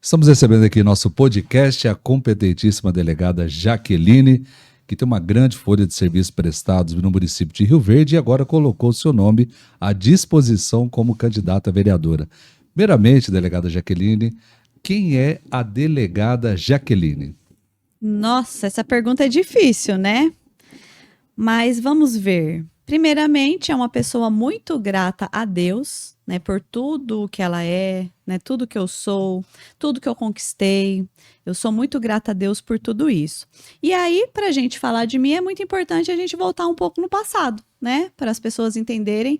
Estamos recebendo aqui nosso podcast a competentíssima delegada Jaqueline, que tem uma grande folha de serviços prestados no município de Rio Verde e agora colocou seu nome à disposição como candidata a vereadora. Primeiramente, delegada Jaqueline, quem é a delegada Jaqueline? Nossa, essa pergunta é difícil, né? Mas vamos ver. Primeiramente, é uma pessoa muito grata a Deus, né, por tudo que ela é, né, tudo que eu sou, tudo que eu conquistei. Eu sou muito grata a Deus por tudo isso. E aí, para a gente falar de mim, é muito importante a gente voltar um pouco no passado, né, para as pessoas entenderem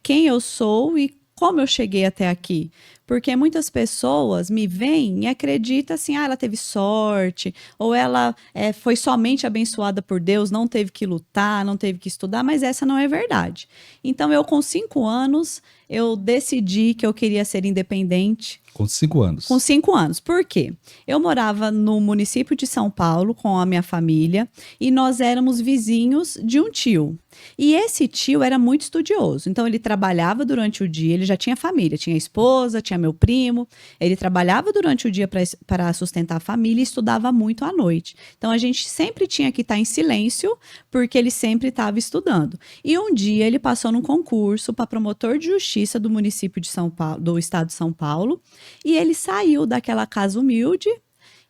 quem eu sou e como eu cheguei até aqui. Porque muitas pessoas me veem e acreditam assim, ela teve sorte, ou ela foi somente abençoada por Deus, não teve que lutar, não teve que estudar, mas essa não é verdade. Então, eu com 5 anos, eu decidi que eu queria ser independente. Com 5 anos. Com 5 anos. Por quê? Eu morava no município de São Paulo com a minha família e nós éramos vizinhos de um tio. E esse tio era muito estudioso. Então, ele trabalhava durante o dia, ele já tinha família, tinha esposa, tinha meu primo. Ele trabalhava durante o dia para sustentar a família e estudava muito à noite. Então, a gente sempre tinha que estar em silêncio, porque ele sempre estava estudando. E um dia, ele passou num concurso para promotor de justiça do município de São Paulo, do estado de São Paulo. E ele saiu daquela casa humilde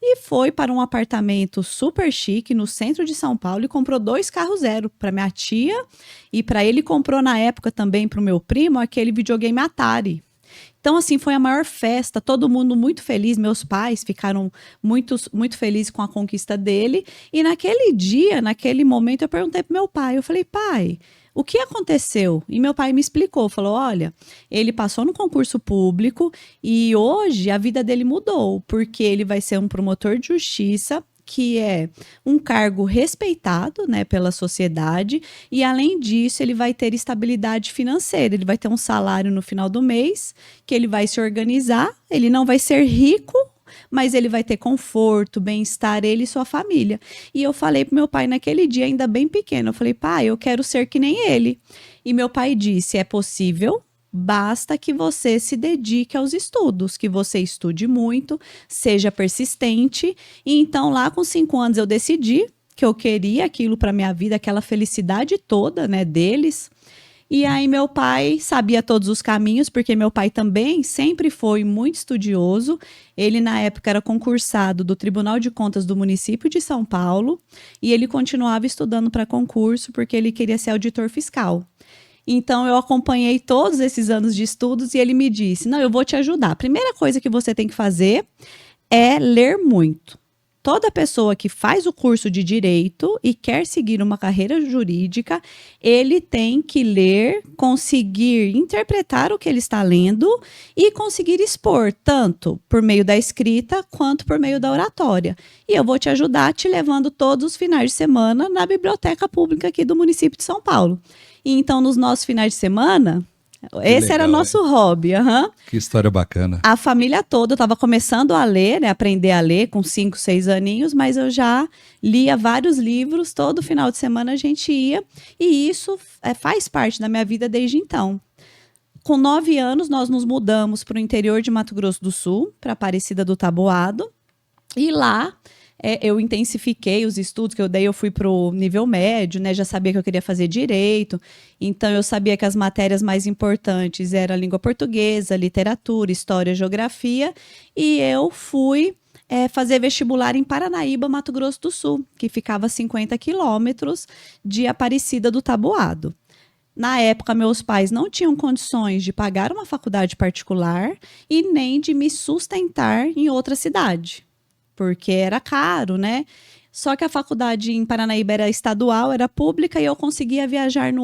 e foi para um apartamento super chique no centro de São Paulo e comprou 2 carros zero para minha tia e para ele comprou na época também para o meu primo aquele videogame Atari. Então, assim, foi a maior festa, todo mundo muito feliz, meus pais ficaram muito, muito felizes com a conquista dele. E naquele dia, naquele momento, eu perguntei pro meu pai, eu falei, pai, o que aconteceu? E meu pai me explicou, falou, olha, ele passou no concurso público e hoje a vida dele mudou, porque ele vai ser um promotor de justiça, que é um cargo respeitado, né, pela sociedade, e além disso ele vai ter estabilidade financeira, ele vai ter um salário no final do mês, que ele vai se organizar, ele não vai ser rico, mas ele vai ter conforto, bem-estar, ele e sua família. E eu falei pro meu pai naquele dia, ainda bem pequeno, eu falei, pai, eu quero ser que nem ele. E meu pai disse, é possível, basta que você se dedique aos estudos, que você estude muito, seja persistente. E então, lá com 5 anos, eu decidi que eu queria aquilo para minha vida, aquela felicidade toda, né, deles. E aí meu pai sabia todos os caminhos, porque meu pai também sempre foi muito estudioso. Ele, na época, era concursado do Tribunal de Contas do município de São Paulo e ele continuava estudando para concurso porque ele queria ser auditor fiscal. Então, eu acompanhei todos esses anos de estudos e ele me disse, não, eu vou te ajudar. A primeira coisa que você tem que fazer é ler muito. Toda pessoa que faz o curso de direito e quer seguir uma carreira jurídica, ele tem que ler, conseguir interpretar o que ele está lendo e conseguir expor, tanto por meio da escrita quanto por meio da oratória. E eu vou te ajudar te levando todos os finais de semana na biblioteca pública aqui do município de São Paulo. E então, nos nossos finais de semana, esse legal, era nosso hobby. Que história bacana. A família toda, eu estava começando a ler, né, aprender a ler com 5, 6 aninhos, mas eu já lia vários livros, todo final de semana a gente ia, e isso faz parte da minha vida desde então. Com 9 anos, nós nos mudamos para o interior de Mato Grosso do Sul, para Aparecida do Taboado, e lá eu intensifiquei os estudos, que eu fui para o nível médio, né? Já sabia que eu queria fazer direito, então eu sabia que as matérias mais importantes eram a língua portuguesa, literatura, história, geografia, e eu fui fazer vestibular em Paranaíba, Mato Grosso do Sul, que ficava a 50 quilômetros de Aparecida do Taboado. Na época, meus pais não tinham condições de pagar uma faculdade particular e nem de me sustentar em outra cidade, porque era caro, né? Só que a faculdade em Paranaíba era estadual, era pública, e eu conseguia viajar no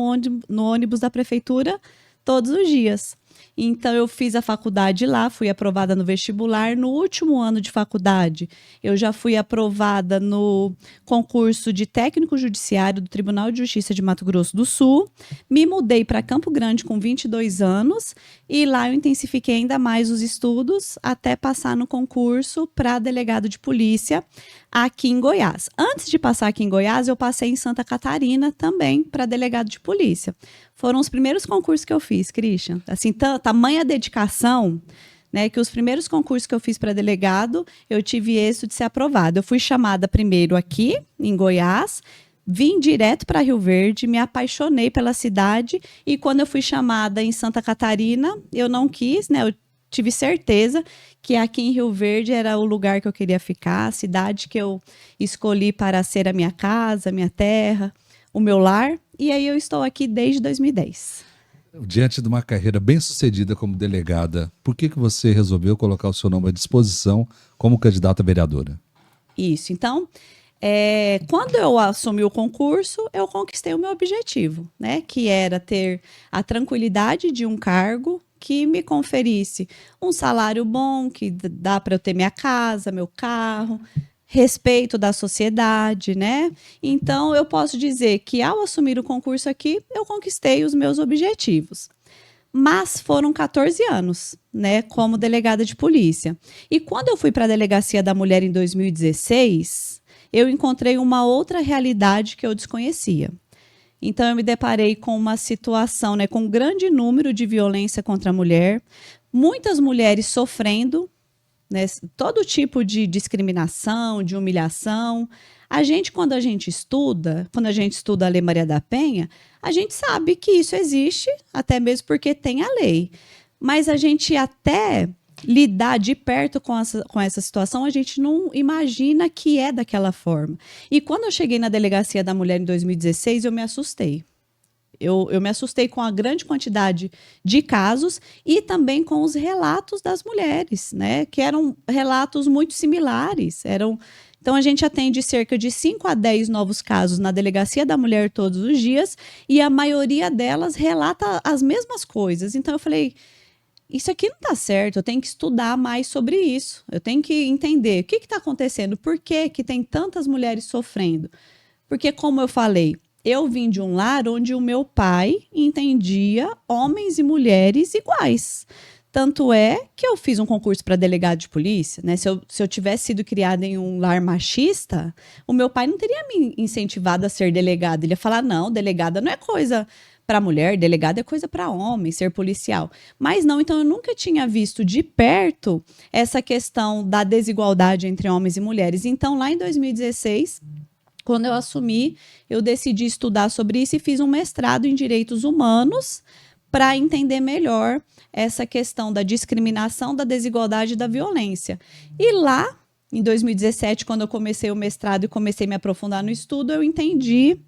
ônibus da prefeitura todos os dias. Então, eu fiz a faculdade lá, fui aprovada no vestibular. No último ano de faculdade, eu já fui aprovada no concurso de técnico judiciário do Tribunal de Justiça de Mato Grosso do Sul. Me mudei para Campo Grande com 22 anos e lá eu intensifiquei ainda mais os estudos até passar no concurso para delegado de polícia aqui em Goiás. Antes de passar aqui em Goiás, eu passei em Santa Catarina também para delegado de polícia. Foram os primeiros concursos que eu fiz, Christian. Assim, tamanha dedicação né, que os primeiros concursos que eu fiz para delegado, eu tive êxito de ser aprovada. Eu fui chamada primeiro aqui, em Goiás, vim direto para Rio Verde, me apaixonei pela cidade, e quando eu fui chamada em Santa Catarina, eu não quis, né, eu tive certeza que aqui em Rio Verde era o lugar que eu queria ficar, a cidade que eu escolhi para ser a minha casa, a minha terra, o meu lar, e aí eu estou aqui desde 2010. Diante de uma carreira bem sucedida como delegada, por que você resolveu colocar o seu nome à disposição como candidata a vereadora? Isso, então, quando eu assumi o concurso, eu conquistei o meu objetivo, né? Que era ter a tranquilidade de um cargo que me conferisse um salário bom, que dá para eu ter minha casa, meu carro, respeito da sociedade, né? Então, eu posso dizer que ao assumir o concurso aqui, eu conquistei os meus objetivos. Mas foram 14 anos, né, como delegada de polícia. E quando eu fui para a Delegacia da Mulher em 2016, eu encontrei uma outra realidade que eu desconhecia. Então, eu me deparei com uma situação, né, com um grande número de violência contra a mulher, muitas mulheres sofrendo, né, todo tipo de discriminação, de humilhação. Quando a gente estuda a Lei Maria da Penha, a gente sabe que isso existe, até mesmo porque tem a lei. Mas a gente até lidar de perto com essa situação, a gente não imagina que é daquela forma. E quando eu cheguei na Delegacia da Mulher em 2016, eu me assustei. Eu me assustei com a grande quantidade de casos e também com os relatos das mulheres, né? Que eram relatos muito similares. Então, a gente atende cerca de 5 a 10 novos casos na Delegacia da Mulher todos os dias e a maioria delas relata as mesmas coisas. Então, eu falei, isso aqui não está certo, eu tenho que estudar mais sobre isso. Eu tenho que entender o que está acontecendo, por que tem tantas mulheres sofrendo. Porque, como eu falei, eu vim de um lar onde o meu pai entendia homens e mulheres iguais. Tanto é que eu fiz um concurso para delegado de polícia, né? Se eu tivesse sido criada em um lar machista, o meu pai não teria me incentivado a ser delegada. Ele ia falar, não, delegada não é coisa para mulher, delegada é coisa para homem, ser policial. Mas não, então eu nunca tinha visto de perto essa questão da desigualdade entre homens e mulheres. Então, lá em 2016... quando eu assumi, eu decidi estudar sobre isso e fiz um mestrado em Direitos Humanos para entender melhor essa questão da discriminação, da desigualdade e da violência. E lá, em 2017, quando eu comecei o mestrado e comecei a me aprofundar no estudo, eu entendi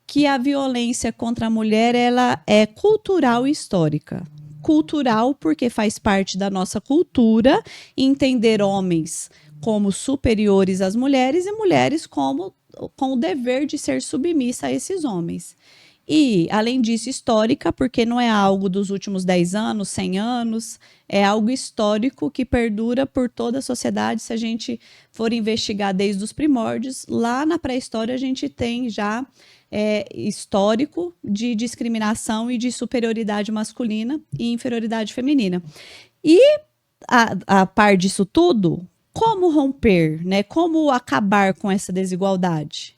que a violência contra a mulher ela é cultural e histórica. Cultural porque faz parte da nossa cultura entender homens como superiores às mulheres e mulheres com o dever de ser submissa a esses homens. E, além disso, histórica, porque não é algo dos últimos 10 anos, 100 anos, é algo histórico que perdura por toda a sociedade. Se a gente for investigar desde os primórdios, lá na pré-história a gente tem já histórico de discriminação e de superioridade masculina e inferioridade feminina. E, a par disso tudo, como romper, né? Como acabar com essa desigualdade?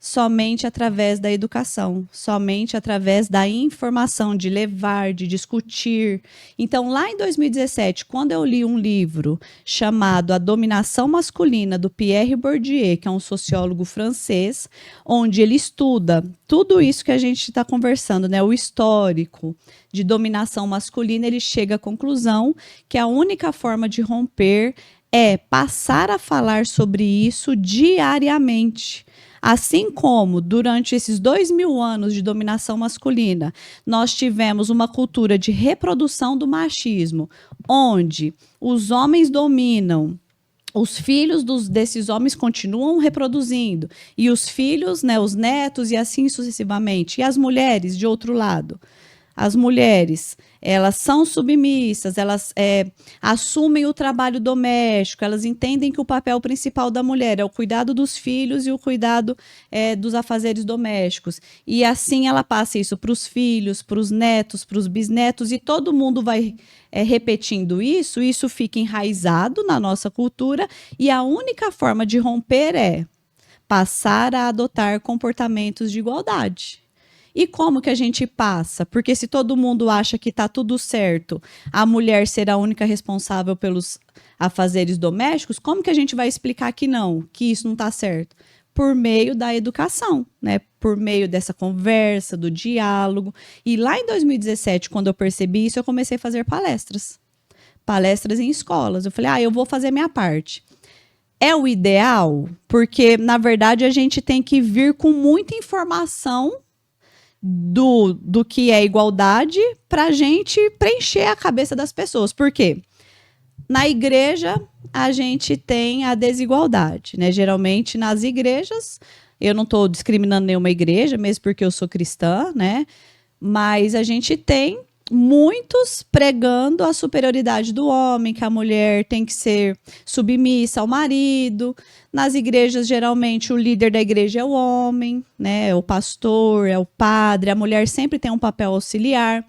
Somente através da educação, somente através da informação, de levar, de discutir. Então, lá em 2017, quando eu li um livro chamado A Dominação Masculina, do Pierre Bourdieu, que é um sociólogo francês, onde ele estuda tudo isso que a gente está conversando, né? O histórico de dominação masculina, ele chega à conclusão que a única forma de romper é passar a falar sobre isso diariamente. Assim como, durante esses 2000 anos de dominação masculina, nós tivemos uma cultura de reprodução do machismo, onde os homens dominam, os filhos desses homens continuam reproduzindo, e os filhos, né, os netos, e assim sucessivamente. E as mulheres, de outro lado. As mulheres, elas são submissas, elas assumem o trabalho doméstico, elas entendem que o papel principal da mulher é o cuidado dos filhos e o cuidado dos afazeres domésticos. E assim ela passa isso para os filhos, para os netos, para os bisnetos, e todo mundo vai repetindo isso, isso fica enraizado na nossa cultura, e a única forma de romper é passar a adotar comportamentos de igualdade. E como que a gente passa? Porque se todo mundo acha que está tudo certo, a mulher ser a única responsável pelos afazeres domésticos, como que a gente vai explicar que não, que isso não está certo? Por meio da educação, né? Por meio dessa conversa, do diálogo. E lá em 2017, quando eu percebi isso, eu comecei a fazer palestras em escolas. Eu falei, eu vou fazer minha parte. É o ideal, porque, na verdade, a gente tem que vir com muita informação do que é igualdade para a gente preencher a cabeça das pessoas. Por quê? Na igreja, a gente tem a desigualdade, né? Geralmente, nas igrejas, eu não estou discriminando nenhuma igreja, mesmo porque eu sou cristã, né? Mas a gente tem muitos pregando a superioridade do homem, que a mulher tem que ser submissa ao marido. Nas igrejas, geralmente, o líder da igreja é o homem, né? É o pastor, é o padre. A mulher sempre tem um papel auxiliar.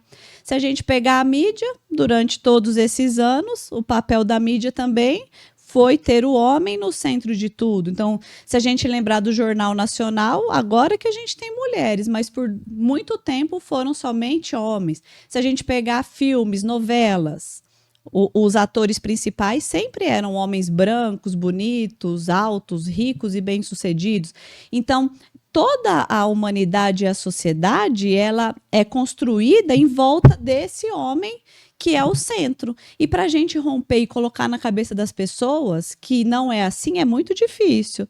Se a gente pegar a mídia, durante todos esses anos, o papel da mídia também foi ter o homem no centro de tudo. Então, se a gente lembrar do Jornal Nacional, agora que a gente tem mulheres, mas por muito tempo foram somente homens. Se a gente pegar filmes, novelas, os atores principais sempre eram homens brancos, bonitos, altos, ricos e bem-sucedidos. Então, toda a humanidade e a sociedade, ela é construída em volta desse homem que é o centro. E para a gente romper e colocar na cabeça das pessoas que não é assim, é muito difícil.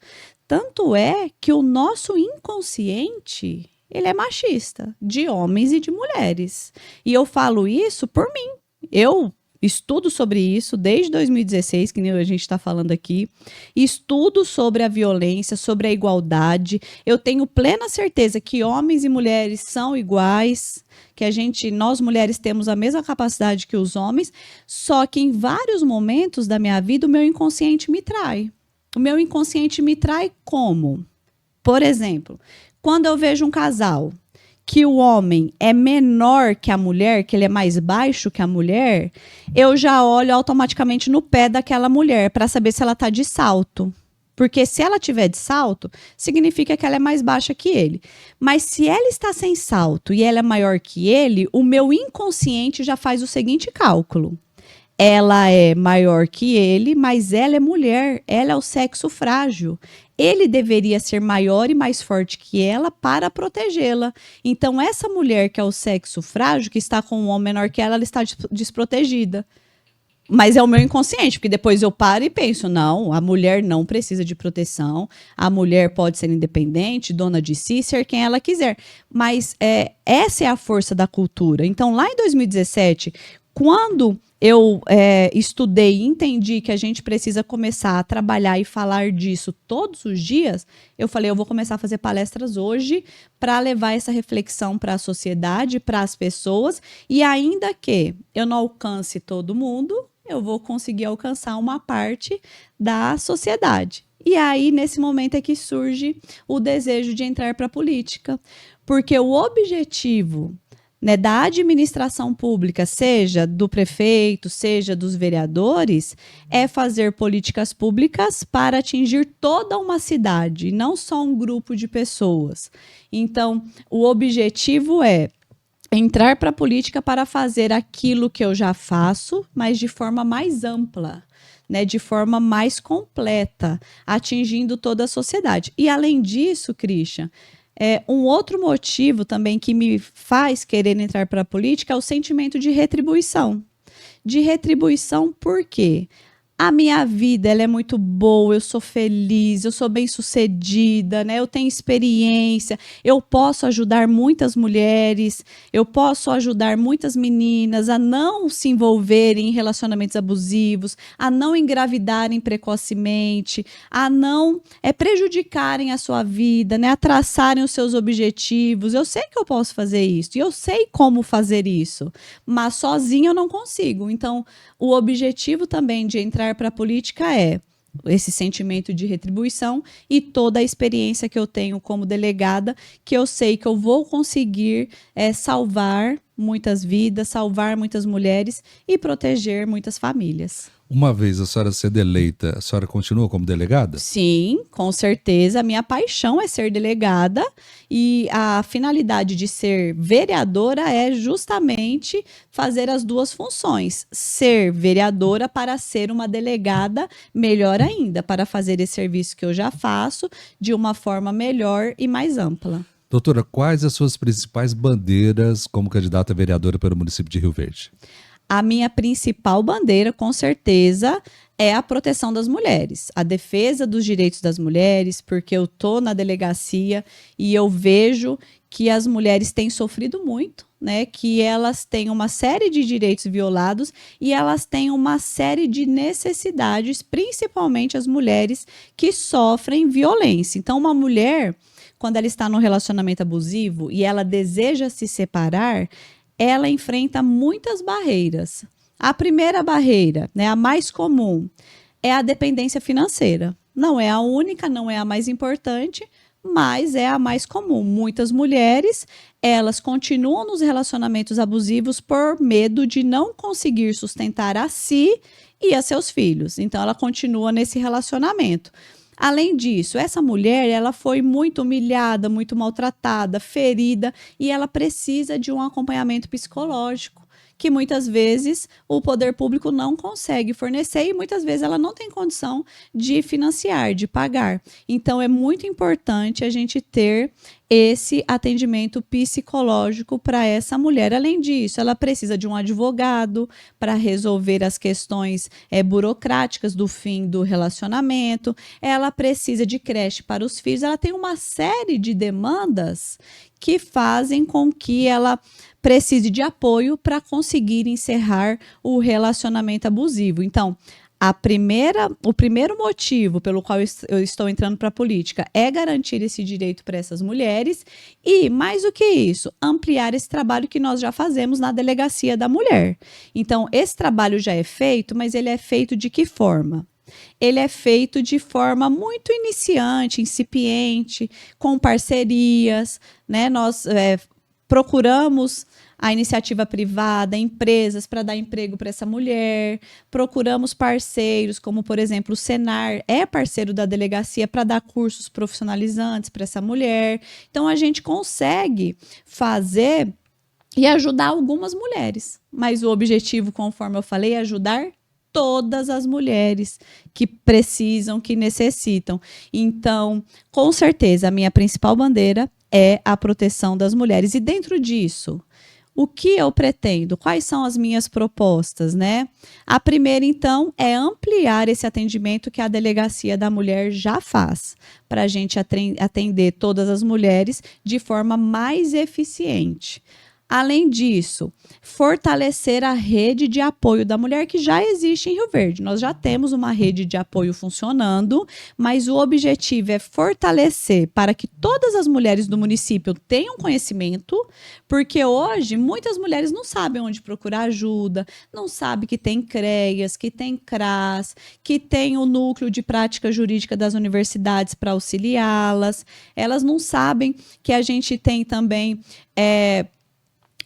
Tanto é que o nosso inconsciente, ele é machista, de homens e de mulheres. E eu falo isso por mim. Eu estudo sobre isso desde 2016, que nem a gente está falando aqui. Estudo sobre a violência, sobre a igualdade. Eu tenho plena certeza que homens e mulheres são iguais, que nós mulheres temos a mesma capacidade que os homens, só que em vários momentos da minha vida o meu inconsciente me trai. O meu inconsciente me trai como? Por exemplo, quando eu vejo um casal que o homem é menor que a mulher, que ele é mais baixo que a mulher, eu já olho automaticamente no pé daquela mulher para saber se ela está de salto. Porque se ela tiver de salto, significa que ela é mais baixa que ele. Mas se ela está sem salto e ela é maior que ele, o meu inconsciente já faz o seguinte cálculo. Ela é maior que ele, mas ela é mulher, ela é o sexo frágil. Ele deveria ser maior e mais forte que ela para protegê-la. Então, essa mulher que é o sexo frágil, que está com um homem menor que ela está desprotegida. Mas é o meu inconsciente, porque depois eu paro e penso, não, a mulher não precisa de proteção, a mulher pode ser independente, dona de si, ser quem ela quiser. Mas essa é a força da cultura. Então, lá em 2017, quando eu estudei e entendi que a gente precisa começar a trabalhar e falar disso todos os dias, eu falei, eu vou começar a fazer palestras hoje para levar essa reflexão para a sociedade, para as pessoas, e ainda que eu não alcance todo mundo, eu vou conseguir alcançar uma parte da sociedade. E aí, nesse momento é que surge o desejo de entrar para a política, porque o objetivo, né, da administração pública, seja do prefeito, seja dos vereadores, é fazer políticas públicas para atingir toda uma cidade, não só um grupo de pessoas. Então, o objetivo é entrar para a política para fazer aquilo que eu já faço, mas de forma mais ampla, né, de forma mais completa, atingindo toda a sociedade. E, além disso, Christian, um outro motivo também que me faz querer entrar para a política é o sentimento de retribuição. De retribuição por quê? A minha vida ela é muito boa, eu sou feliz, eu sou bem-sucedida, né? Eu tenho experiência, eu posso ajudar muitas mulheres, eu posso ajudar muitas meninas a não se envolverem em relacionamentos abusivos, a não engravidarem precocemente, a não prejudicarem a sua vida, né? A traçarem os seus objetivos. Eu sei que eu posso fazer isso, e eu sei como fazer isso, mas sozinha eu não consigo. Então, o objetivo também de entrar para a política é esse sentimento de retribuição e toda a experiência que eu tenho como delegada, que eu sei que eu vou conseguir salvar muitas vidas, salvar muitas mulheres e proteger muitas famílias. Uma vez a senhora sendo eleita, a senhora continua como delegada? Sim, com certeza. A minha paixão é ser delegada e a finalidade de ser vereadora é justamente fazer as duas funções. Ser vereadora para ser uma delegada, melhor ainda, para fazer esse serviço que eu já faço de uma forma melhor e mais ampla. Doutora, quais as suas principais bandeiras como candidata a vereadora pelo município de Rio Verde? A minha principal bandeira, com certeza, é a proteção das mulheres, a defesa dos direitos das mulheres, porque eu estou na delegacia e eu vejo que as mulheres têm sofrido muito, né? Que elas têm uma série de direitos violados e elas têm uma série de necessidades, principalmente as mulheres que sofrem violência. Então, uma mulher, quando ela está num relacionamento abusivo e ela deseja se separar, ela enfrenta muitas barreiras. A primeira barreira, né, a mais comum, é a dependência financeira. Não é a única, não é a mais importante, mas é a mais comum. Muitas mulheres, elas continuam nos relacionamentos abusivos por medo de não conseguir sustentar a si e a seus filhos. Então, ela continua nesse relacionamento. Além disso, essa mulher, ela foi muito humilhada, muito maltratada, ferida, e ela precisa de um acompanhamento psicológico, que muitas vezes o poder público não consegue fornecer e muitas vezes ela não tem condição de financiar, de pagar. Então, é muito importante a gente ter esse atendimento psicológico para essa mulher. Além disso, ela precisa de um advogado para resolver as questões burocráticas do fim do relacionamento, ela precisa de creche para os filhos, ela tem uma série de demandas que fazem com que ela precise de apoio para conseguir encerrar o relacionamento abusivo. Então, o primeiro motivo pelo qual eu estou entrando para a política é garantir esse direito para essas mulheres e, mais do que isso, ampliar esse trabalho que nós já fazemos na Delegacia da Mulher. Então, esse trabalho já é feito, mas ele é feito de que forma? Ele é feito de forma muito iniciante, incipiente, com parcerias, né? Nós procuramos a iniciativa privada, empresas para dar emprego para essa mulher, procuramos parceiros, como por exemplo o Senar é parceiro da delegacia para dar cursos profissionalizantes para essa mulher. Então a gente consegue fazer e ajudar algumas mulheres, mas o objetivo, conforme eu falei, é ajudar todas as mulheres que precisam, que necessitam. Então, com certeza, a minha principal bandeira é a proteção das mulheres. E dentro disso, o que eu pretendo? Quais são as minhas propostas, né? A primeira, então, é ampliar esse atendimento que a Delegacia da Mulher já faz, para a gente atender todas as mulheres de forma mais eficiente. Além disso, fortalecer a rede de apoio da mulher que já existe em Rio Verde. Nós já temos uma rede de apoio funcionando, mas o objetivo é fortalecer para que todas as mulheres do município tenham conhecimento, porque hoje muitas mulheres não sabem onde procurar ajuda, não sabem que tem CREAS, que tem CRAS, que tem o núcleo de prática jurídica das universidades para auxiliá-las. Elas não sabem que a gente tem também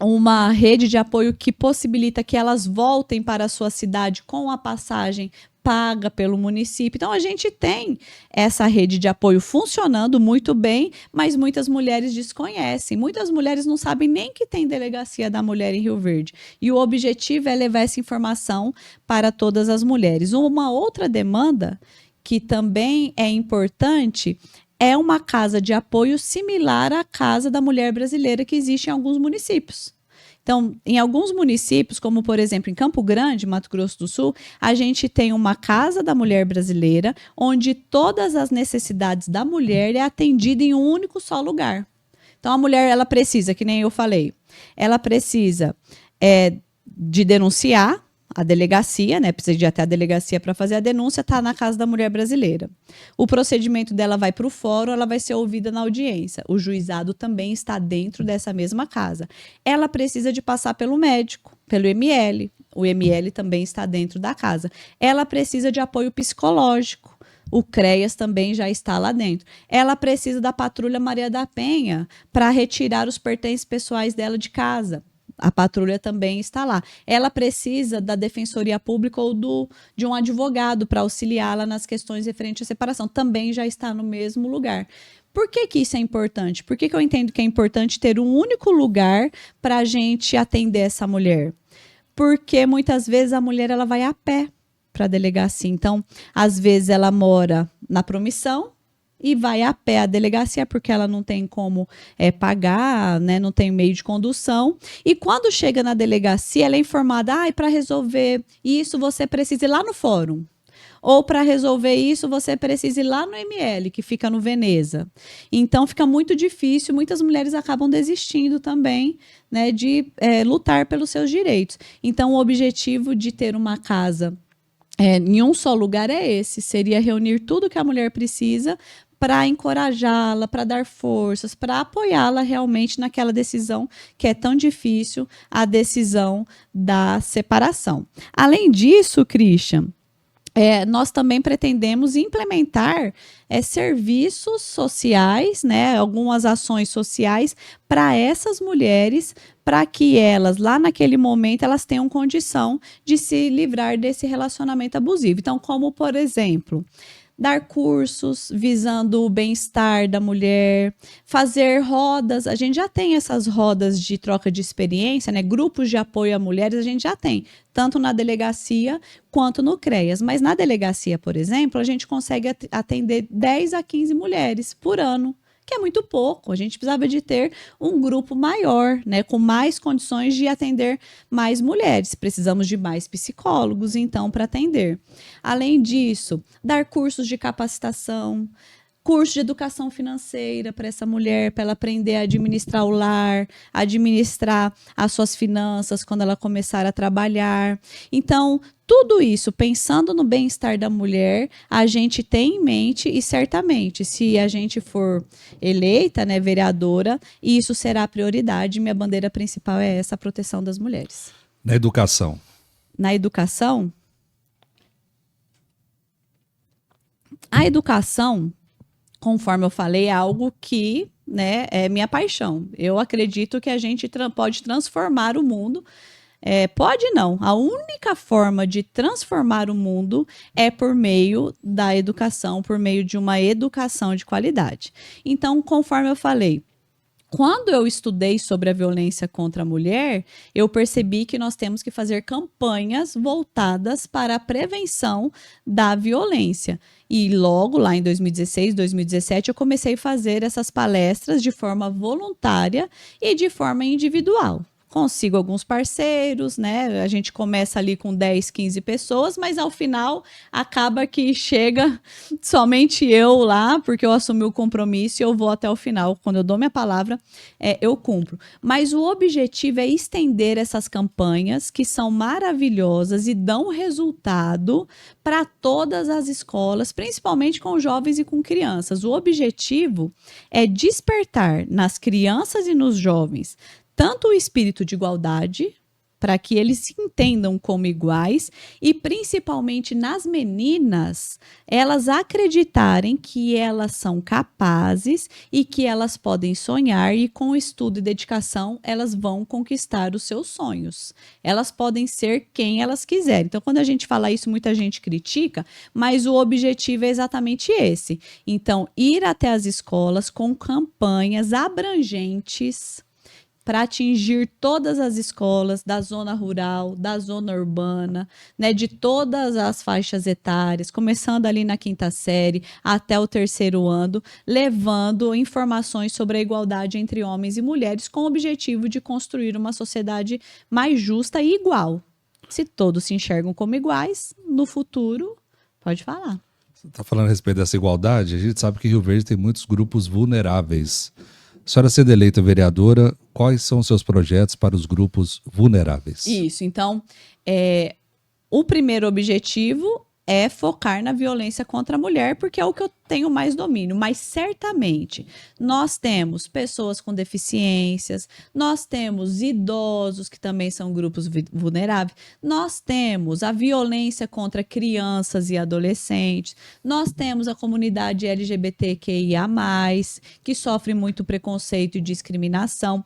uma rede de apoio que possibilita que elas voltem para a sua cidade com a passagem paga pelo município. Então, a gente tem essa rede de apoio funcionando muito bem, mas muitas mulheres desconhecem. Muitas mulheres não sabem nem que tem Delegacia da Mulher em Rio Verde. E o objetivo é levar essa informação para todas as mulheres. Uma outra demanda que também é importante é uma casa de apoio similar à Casa da Mulher Brasileira que existe em alguns municípios. Então, em alguns municípios, como por exemplo em Campo Grande, Mato Grosso do Sul, a gente tem uma Casa da Mulher Brasileira, onde todas as necessidades da mulher é atendida em um único só lugar. Então, a mulher, ela precisa, que nem eu falei, ela precisa de denunciar a delegacia, né? Precisa de ir até a delegacia para fazer a denúncia, está na Casa da Mulher Brasileira. O procedimento dela vai para o fórum, ela vai ser ouvida na audiência. O juizado também está dentro dessa mesma casa. Ela precisa de passar pelo médico, pelo ML. O ML também está dentro da casa. Ela precisa de apoio psicológico. O CREAS também já está lá dentro. Ela precisa da Patrulha Maria da Penha para retirar os pertences pessoais dela de casa. a patrulha também está lá. Ela precisa da defensoria pública ou de um advogado para auxiliá-la nas questões referentes à separação. Também já está no mesmo lugar. Por que que isso é importante? Por que que eu entendo que é importante ter um único lugar para a gente atender essa mulher? Porque muitas vezes a mulher ela vai a pé para a delegacia. Então, às vezes ela mora na Promissão e vai a pé à delegacia porque ela não tem como pagar, né, não tem meio de condução. E quando chega na delegacia, ela é informada, para resolver isso você precisa ir lá no fórum. Ou para resolver isso, você precisa ir lá no ML, que fica no Veneza. Então, fica muito difícil. Muitas mulheres acabam desistindo também, né, de lutar pelos seus direitos. Então, o objetivo de ter uma casa em um só lugar é esse. Seria reunir tudo que a mulher precisa para encorajá-la, para dar forças, para apoiá-la realmente naquela decisão que é tão difícil, a decisão da separação. Além disso, Christian, nós também pretendemos implementar serviços sociais, né, algumas ações sociais para essas mulheres, para que elas, lá naquele momento, elas tenham condição de se livrar desse relacionamento abusivo. Então, como, por exemplo, dar cursos visando o bem-estar da mulher, fazer rodas, a gente já tem essas rodas de troca de experiência, né? Grupos de apoio a mulheres, a gente já tem, tanto na delegacia quanto no CREAS. Mas na delegacia, por exemplo, a gente consegue atender 10 a 15 mulheres por ano, que é muito pouco. A gente precisava de ter um grupo maior, né, com mais condições de atender mais mulheres. Precisamos de mais psicólogos, então, para atender. Além disso, dar cursos de capacitação, curso de educação financeira para essa mulher, para ela aprender a administrar o lar, administrar as suas finanças quando ela começar a trabalhar. Então, tudo isso, pensando no bem-estar da mulher, a gente tem em mente e certamente, se a gente for eleita, né, vereadora, isso será a prioridade. Minha bandeira principal é essa, a proteção das mulheres. Na educação? Na educação? A educação, conforme eu falei, é algo que, né, é minha paixão. Eu acredito que a gente pode transformar o mundo. Pode não. A única forma de transformar o mundo é por meio da educação, por meio de uma educação de qualidade. Então, conforme eu falei, quando eu estudei sobre a violência contra a mulher, eu percebi que nós temos que fazer campanhas voltadas para a prevenção da violência. E logo lá em 2016, 2017, eu comecei a fazer essas palestras de forma voluntária e de forma individual. Consigo alguns parceiros, né? A gente começa ali com 10, 15 pessoas, mas ao final acaba que chega somente eu lá, porque eu assumi o compromisso e eu vou até o final. Quando eu dou minha palavra, eu cumpro. Mas o objetivo é estender essas campanhas que são maravilhosas e dão resultado para todas as escolas, principalmente com jovens e com crianças. O objetivo é despertar nas crianças e nos jovens tanto o espírito de igualdade, para que eles se entendam como iguais, e principalmente nas meninas, elas acreditarem que elas são capazes e que elas podem sonhar e com estudo e dedicação elas vão conquistar os seus sonhos. Elas podem ser quem elas quiserem. Então, quando a gente fala isso, muita gente critica, mas o objetivo é exatamente esse. Então, ir até as escolas com campanhas abrangentes para atingir todas as escolas da zona rural, da zona urbana, né, de todas as faixas etárias, começando ali na 5ª série até o 3º ano, levando informações sobre a igualdade entre homens e mulheres com o objetivo de construir uma sociedade mais justa e igual. Se todos se enxergam como iguais, no futuro, pode falar. Você está falando a respeito dessa igualdade, a gente sabe que Rio Verde tem muitos grupos vulneráveis. A senhora sendo eleita vereadora, quais são os seus projetos para os grupos vulneráveis? Isso, então, o primeiro objetivo é focar na violência contra a mulher, porque é o que eu tenho mais domínio, mas certamente nós temos pessoas com deficiências, nós temos idosos que também são grupos vulneráveis, nós temos a violência contra crianças e adolescentes, nós temos a comunidade LGBTQIA+, que sofre muito preconceito e discriminação.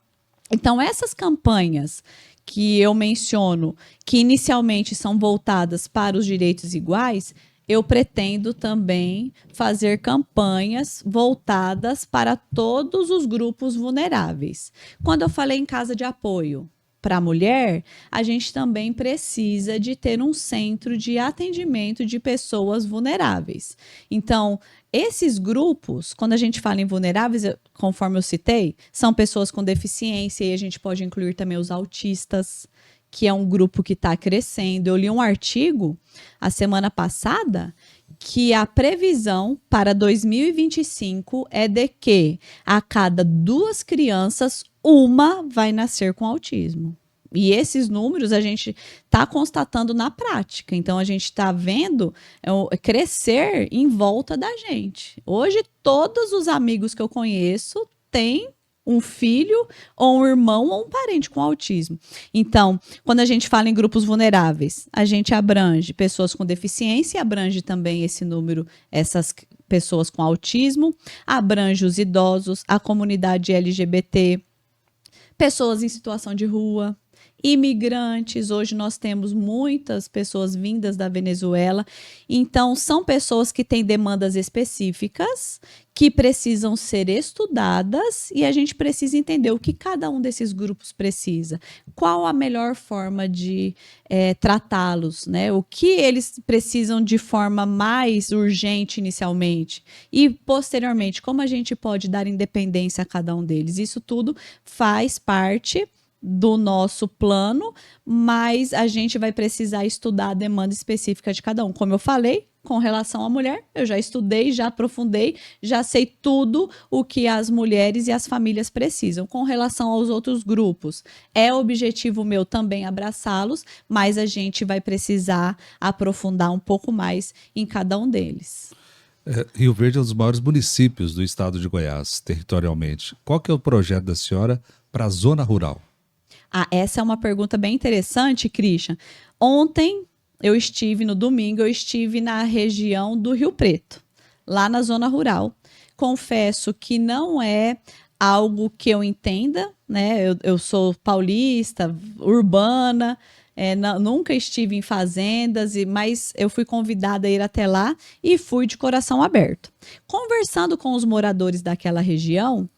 Então, essas campanhas que eu menciono, que inicialmente são voltadas para os direitos iguais, eu pretendo também fazer campanhas voltadas para todos os grupos vulneráveis. Quando eu falei em casa de apoio para a mulher, a gente também precisa de ter um centro de atendimento de pessoas vulneráveis. Então, esses grupos, quando a gente fala em vulneráveis, conforme eu citei, são pessoas com deficiência, e a gente pode incluir também os autistas, que é um grupo que está crescendo. Eu li um artigo a semana passada que a previsão para 2025 é de que a cada 2 crianças, uma vai nascer com autismo. E esses números a gente está constatando na prática. Então, a gente está vendo crescer em volta da gente. Hoje, todos os amigos que eu conheço têm um filho, ou um irmão, ou um parente com autismo. Então, quando a gente fala em grupos vulneráveis, a gente abrange pessoas com deficiência, abrange também esse número, essas pessoas com autismo, abrange os idosos, a comunidade LGBT, pessoas em situação de rua, imigrantes. Hoje nós temos muitas pessoas vindas da Venezuela, então são pessoas que têm demandas específicas que precisam ser estudadas, e a gente precisa entender o que cada um desses grupos precisa, qual a melhor forma de tratá-los, né? O que eles precisam de forma mais urgente inicialmente, e posteriormente como a gente pode dar independência a cada um deles. Isso tudo faz parte do nosso plano, mas a gente vai precisar estudar a demanda específica de cada um. Como eu falei, com relação à mulher, eu já estudei, já aprofundei, já sei tudo o que as mulheres e as famílias precisam. Com relação aos outros grupos, é objetivo meu também abraçá-los, mas a gente vai precisar aprofundar um pouco mais em cada um deles. Rio Verde é um dos maiores municípios do estado de Goiás, territorialmente. Qual que é o projeto da senhora para a zona rural? Essa é uma pergunta bem interessante, Christian. No domingo, eu estive na região do Rio Preto, lá na zona rural. Confesso que não é algo que eu entenda, né? Eu sou paulista, urbana, nunca estive em fazendas, mas eu fui convidada a ir até lá e fui de coração aberto. Conversando com os moradores daquela região,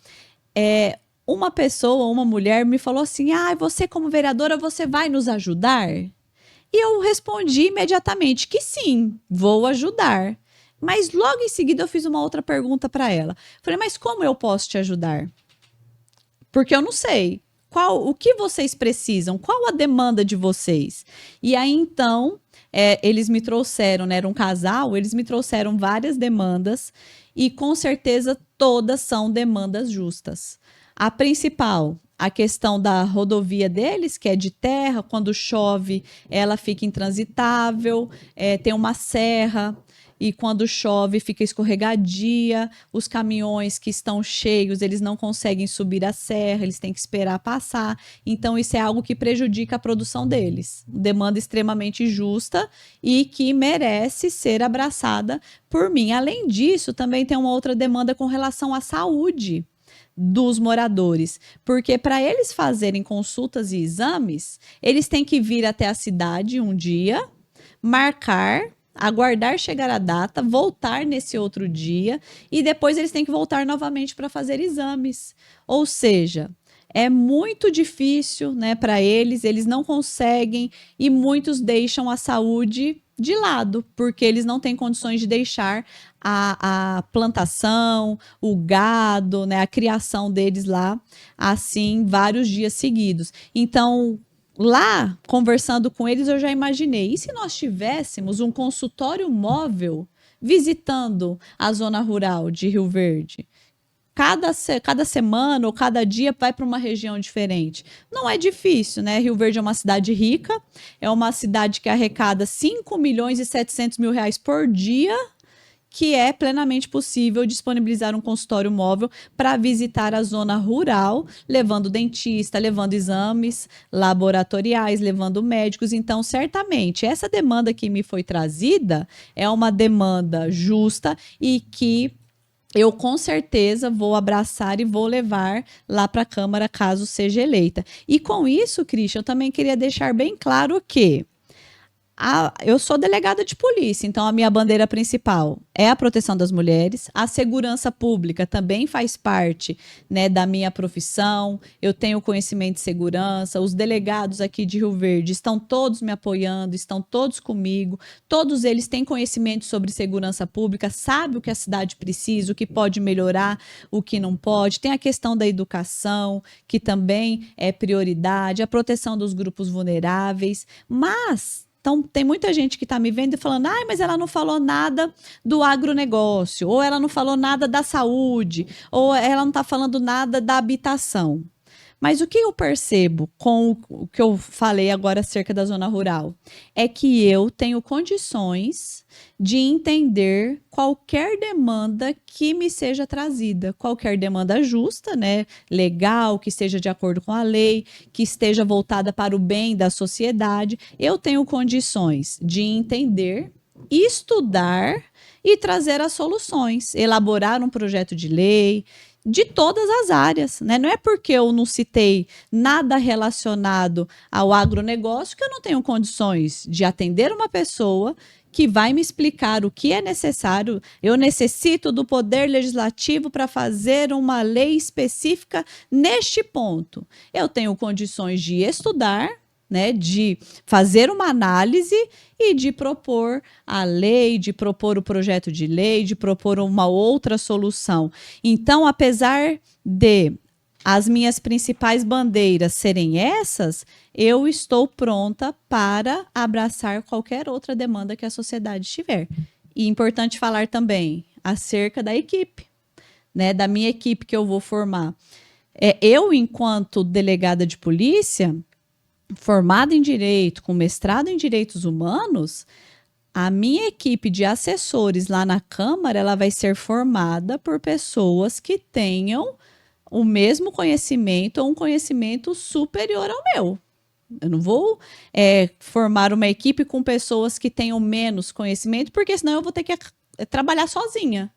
uma pessoa, uma mulher, me falou assim: você como vereadora, você vai nos ajudar? E eu respondi imediatamente que sim, vou ajudar. Mas logo em seguida eu fiz uma outra pergunta para ela. Falei: mas como eu posso te ajudar? Porque eu não sei. O que vocês precisam? Qual a demanda de vocês? E aí, então, eles me trouxeram, né, era um casal, eles me trouxeram várias demandas, e com certeza todas são demandas justas. A principal, a questão da rodovia deles, que é de terra, quando chove ela fica intransitável, tem uma serra, e quando chove fica escorregadia, os caminhões que estão cheios, eles não conseguem subir a serra, eles têm que esperar passar. Então, isso é algo que prejudica a produção deles. Demanda extremamente justa e que merece ser abraçada por mim. Além disso, também tem uma outra demanda com relação à saúde dos moradores, porque para eles fazerem consultas e exames, eles têm que vir até a cidade um dia, marcar, aguardar chegar a data, voltar nesse outro dia, e depois eles têm que voltar novamente para fazer exames. Ou seja, é muito difícil, né, para eles não conseguem, e muitos deixam a saúde de lado, porque eles não têm condições de deixar a plantação, o gado, né, a criação deles lá, assim, vários dias seguidos. Então, lá, conversando com eles, eu já imaginei, e se nós tivéssemos um consultório móvel visitando a zona rural de Rio Verde? Cada semana ou cada dia vai para uma região diferente. Não é difícil, né? Rio Verde é uma cidade rica, é uma cidade que arrecada 5.700.000 reais por dia, que é plenamente possível disponibilizar um consultório móvel para visitar a zona rural, levando dentista, levando exames laboratoriais, levando médicos. Então, certamente, essa demanda que me foi trazida é uma demanda justa e que eu com certeza vou abraçar e vou levar lá para a Câmara caso seja eleita. E com isso, Christian, eu também queria deixar bem claro que eu sou delegada de polícia, então a minha bandeira principal é a proteção das mulheres. A segurança pública também faz parte, né, da minha profissão. Eu tenho conhecimento de segurança. Os delegados aqui de Rio Verde estão todos me apoiando, estão todos comigo. Todos eles têm conhecimento sobre segurança pública, sabem o que a cidade precisa, o que pode melhorar, o que não pode. Tem a questão da educação, que também é prioridade, a proteção dos grupos vulneráveis, mas então, tem muita gente que está me vendo e falando, mas ela não falou nada do agronegócio, ou ela não falou nada da saúde, ou ela não está falando nada da habitação. Mas o que eu percebo com o que eu falei agora acerca da zona rural é que eu tenho condições de entender qualquer demanda que me seja trazida, qualquer demanda justa, né, legal, que esteja de acordo com a lei, que esteja voltada para o bem da sociedade. Eu tenho condições de entender, estudar e trazer as soluções, elaborar um projeto de lei, de todas as áreas, né? Não é porque eu não citei nada relacionado ao agronegócio que eu não tenho condições de atender uma pessoa que vai me explicar o que é necessário. Eu necessito do poder legislativo para fazer uma lei específica neste ponto. Eu tenho condições de estudar, né, de fazer uma análise e de propor a lei, de propor o projeto de lei, de propor uma outra solução. Então, apesar de as minhas principais bandeiras serem essas, eu estou pronta para abraçar qualquer outra demanda que a sociedade tiver. E é importante falar também acerca da equipe, né, da minha equipe que eu vou formar. Eu, enquanto delegada de polícia, formada em Direito, com mestrado em Direitos Humanos, a minha equipe de assessores lá na Câmara, ela vai ser formada por pessoas que tenham o mesmo conhecimento ou um conhecimento superior ao meu. Eu não vou formar uma equipe com pessoas que tenham menos conhecimento, porque senão eu vou ter que trabalhar sozinha.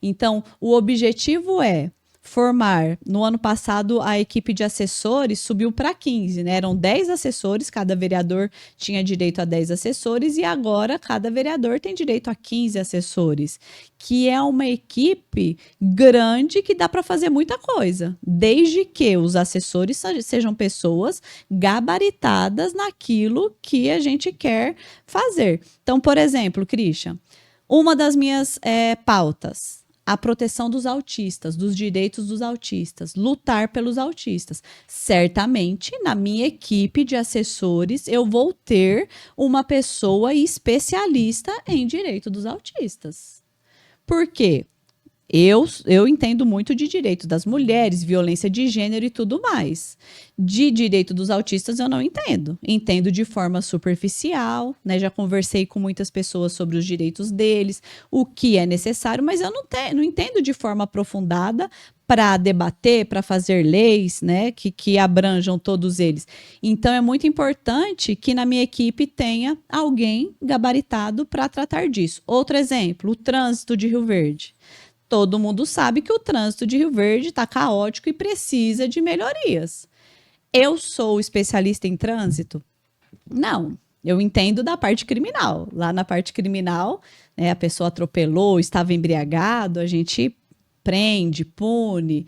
Então, o objetivo é formar. No ano passado, a equipe de assessores subiu para 15, né? Eram 10 assessores, cada vereador tinha direito a 10 assessores, e agora cada vereador tem direito a 15 assessores, que é uma equipe grande que dá para fazer muita coisa, desde que os assessores sejam pessoas gabaritadas naquilo que a gente quer fazer. Então, por exemplo, Christian, uma das minhas pautas, a proteção dos autistas, dos direitos dos autistas, lutar pelos autistas. Certamente, na minha equipe de assessores, eu vou ter uma pessoa especialista em direito dos autistas. Por quê? Eu entendo muito de direito das mulheres, violência de gênero e tudo mais. De direito dos autistas eu não entendo. Entendo de forma superficial, né? Já conversei com muitas pessoas sobre os direitos deles, o que é necessário, mas eu não entendo de forma aprofundada para debater, para fazer leis, né, que abranjam todos eles. Então, é muito importante que na minha equipe tenha alguém gabaritado para tratar disso. Outro exemplo, o trânsito de Rio Verde. Todo mundo sabe que o trânsito de Rio Verde está caótico e precisa de melhorias. Eu sou especialista em trânsito? Não. Eu entendo da parte criminal. Lá na parte criminal, né, a pessoa atropelou, estava embriagado, a gente prende, pune,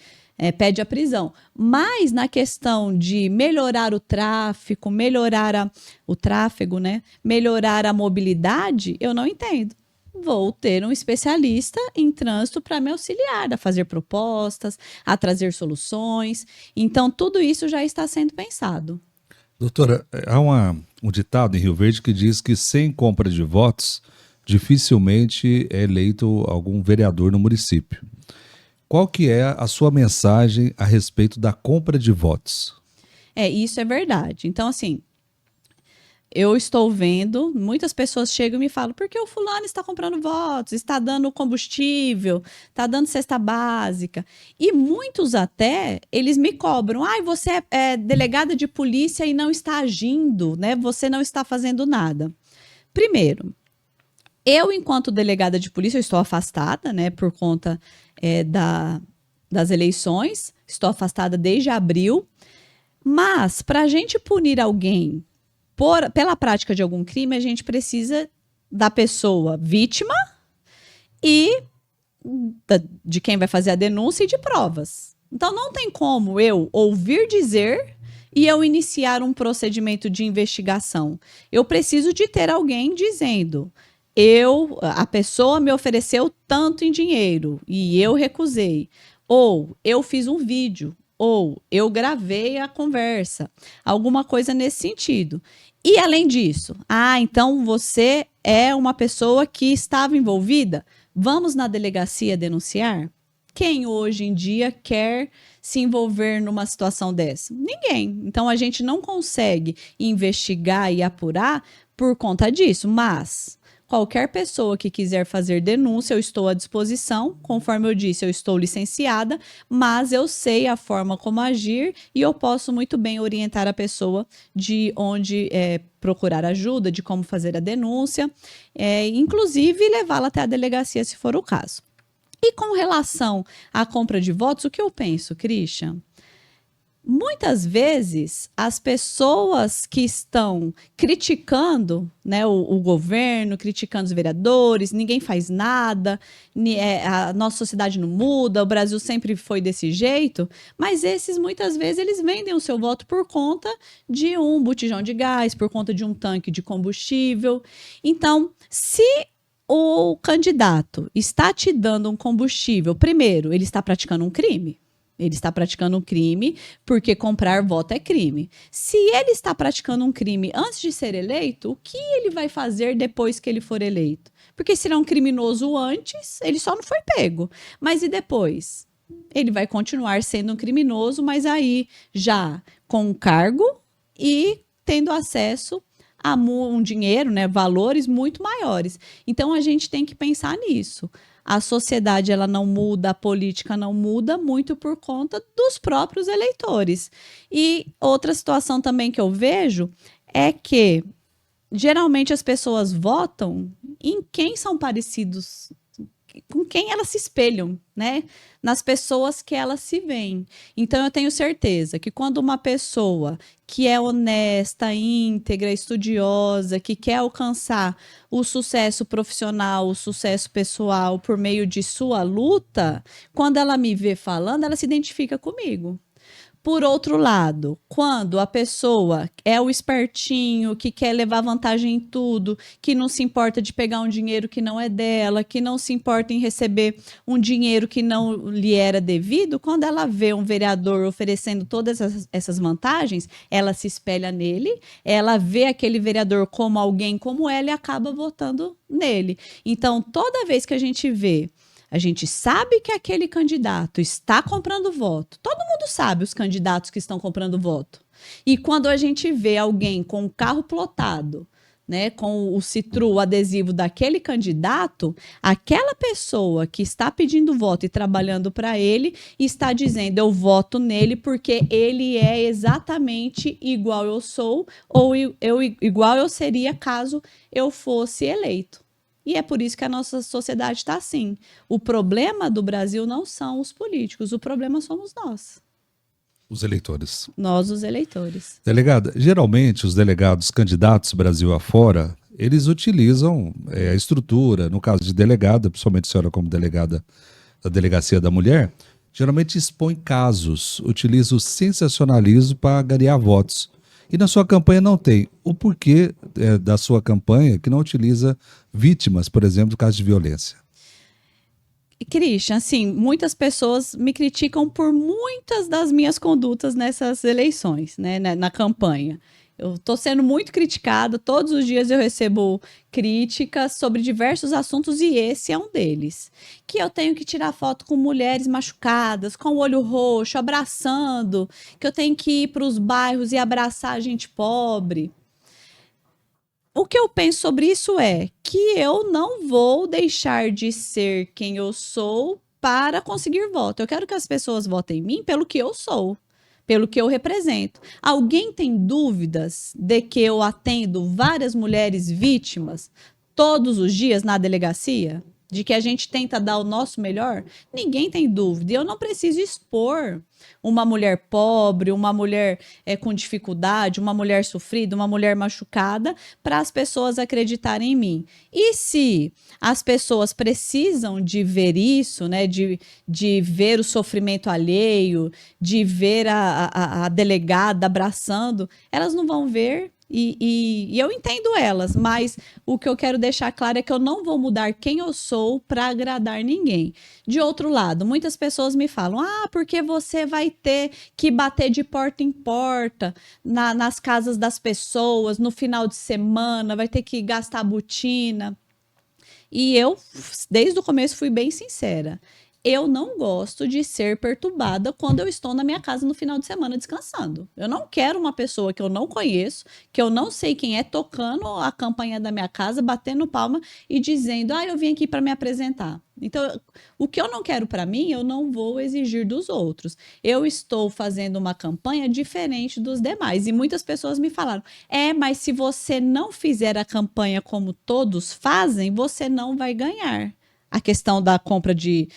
pede a prisão. Mas na questão de melhorar o tráfego, o tráfego, né, melhorar a mobilidade, eu não entendo. Vou ter um especialista em trânsito para me auxiliar a fazer propostas, a trazer soluções. Então, tudo isso já está sendo pensado. Doutora, há um ditado em Rio Verde que diz que sem compra de votos, dificilmente é eleito algum vereador no município. Qual que é a sua mensagem a respeito da compra de votos? Isso é verdade. Então, assim, eu estou vendo, muitas pessoas chegam e me falam, por que o fulano está comprando votos, está dando combustível, está dando cesta básica. E muitos até, eles me cobram, você é delegada de polícia e não está agindo, né? Você não está fazendo nada. Primeiro, eu, enquanto delegada de polícia, eu estou afastada, né, por conta das eleições, estou afastada desde abril, mas para a gente punir alguém pela prática de algum crime, a gente precisa da pessoa vítima e de quem vai fazer a denúncia e de provas. Então não tem como eu ouvir dizer e eu iniciar um procedimento de investigação. Eu preciso de ter alguém dizendo: a pessoa me ofereceu tanto em dinheiro e eu recusei. Ou eu fiz um vídeo, ou eu gravei a conversa. Alguma coisa nesse sentido. E além disso, então você é uma pessoa que estava envolvida? Vamos na delegacia denunciar? Quem hoje em dia quer se envolver numa situação dessa? Ninguém. Então a gente não consegue investigar e apurar por conta disso, mas qualquer pessoa que quiser fazer denúncia, eu estou à disposição. Conforme eu disse, eu estou licenciada, mas eu sei a forma como agir e eu posso muito bem orientar a pessoa de onde procurar ajuda, de como fazer a denúncia, inclusive levá-la até a delegacia, se for o caso. E com relação à compra de votos, o que eu penso, Christian? Muitas vezes, as pessoas que estão criticando, né, o governo, criticando os vereadores, ninguém faz nada, a nossa sociedade não muda, o Brasil sempre foi desse jeito, mas esses, muitas vezes, eles vendem o seu voto por conta de um botijão de gás, por conta de um tanque de combustível. Então, se o candidato está te dando um combustível, primeiro, ele está praticando um crime. Ele está praticando um crime porque comprar voto é crime. Se ele está praticando um crime antes de ser eleito, o que ele vai fazer depois que ele for eleito? Porque se ele é um criminoso antes, ele só não foi pego. Mas e depois? Ele vai continuar sendo um criminoso, mas aí já com um cargo e tendo acesso a um dinheiro, né, valores muito maiores. Então a gente tem que pensar nisso. A sociedade ela não muda, a política não muda muito por conta dos próprios eleitores. E outra situação também que eu vejo é que geralmente as pessoas votam em quem são parecidos, com quem elas se espelham, né? Nas pessoas que elas se veem. Então, eu tenho certeza que quando uma pessoa que é honesta, íntegra, estudiosa, que quer alcançar o sucesso profissional, o sucesso pessoal por meio de sua luta, quando ela me vê falando, ela se identifica comigo. Por outro lado, quando a pessoa é o espertinho, que quer levar vantagem em tudo, que não se importa de pegar um dinheiro que não é dela, que não se importa em receber um dinheiro que não lhe era devido, quando ela vê um vereador oferecendo todas essas vantagens, ela se espelha nele, ela vê aquele vereador como alguém como ela e acaba votando nele. Então, toda vez que a gente sabe que aquele candidato está comprando voto. Todo mundo sabe os candidatos que estão comprando voto. E quando a gente vê alguém com o carro plotado, né, com o citru, o adesivo daquele candidato, aquela pessoa que está pedindo voto e trabalhando para ele está dizendo: eu voto nele porque ele é exatamente igual eu sou ou igual eu seria caso eu fosse eleito. E é por isso que a nossa sociedade está assim. O problema do Brasil não são os políticos, o problema somos nós. Os eleitores. Nós, os eleitores. Delegada, geralmente os delegados candidatos Brasil afora, eles utilizam a estrutura, no caso de delegada, principalmente a senhora como delegada da Delegacia da Mulher, geralmente expõe casos, utiliza o sensacionalismo para angariar votos. E na sua campanha não tem. O porquê da sua campanha que não utiliza vítimas, por exemplo, do caso de violência? Christian, assim, muitas pessoas me criticam por muitas das minhas condutas nessas eleições, né, na campanha. Eu estou sendo muito criticada, todos os dias eu recebo críticas sobre diversos assuntos e esse é um deles. Que eu tenho que tirar foto com mulheres machucadas, com o olho roxo, abraçando, que eu tenho que ir para os bairros e abraçar a gente pobre. O que eu penso sobre isso é que eu não vou deixar de ser quem eu sou para conseguir voto. Eu quero que as pessoas votem em mim pelo que eu sou, pelo que eu represento. Alguém tem dúvidas de que eu atendo várias mulheres vítimas todos os dias na delegacia? de que a gente tenta dar o nosso melhor, ninguém tem dúvida. E eu não preciso expor uma mulher pobre, uma mulher com dificuldade, uma mulher sofrida, uma mulher machucada, para as pessoas acreditarem em mim. E se as pessoas precisam de ver isso, né, de ver o sofrimento alheio, de ver a delegada abraçando, elas não vão ver. E eu entendo elas, mas o que eu quero deixar claro é que eu não vou mudar quem eu sou para agradar ninguém. De outro lado, muitas pessoas me falam: porque você vai ter que bater de porta em porta nas casas das pessoas no final de semana, vai ter que gastar botina. E eu, desde o começo, fui bem sincera. Eu não gosto de ser perturbada quando eu estou na minha casa no final de semana descansando. Eu não quero uma pessoa que eu não conheço, que eu não sei quem é, tocando a campainha da minha casa, batendo palma e dizendo: eu vim aqui para me apresentar. Então, o que eu não quero para mim, eu não vou exigir dos outros. Eu estou fazendo uma campanha diferente dos demais. E muitas pessoas me falaram: mas se você não fizer a campanha como todos fazem, você não vai ganhar. A questão da compra de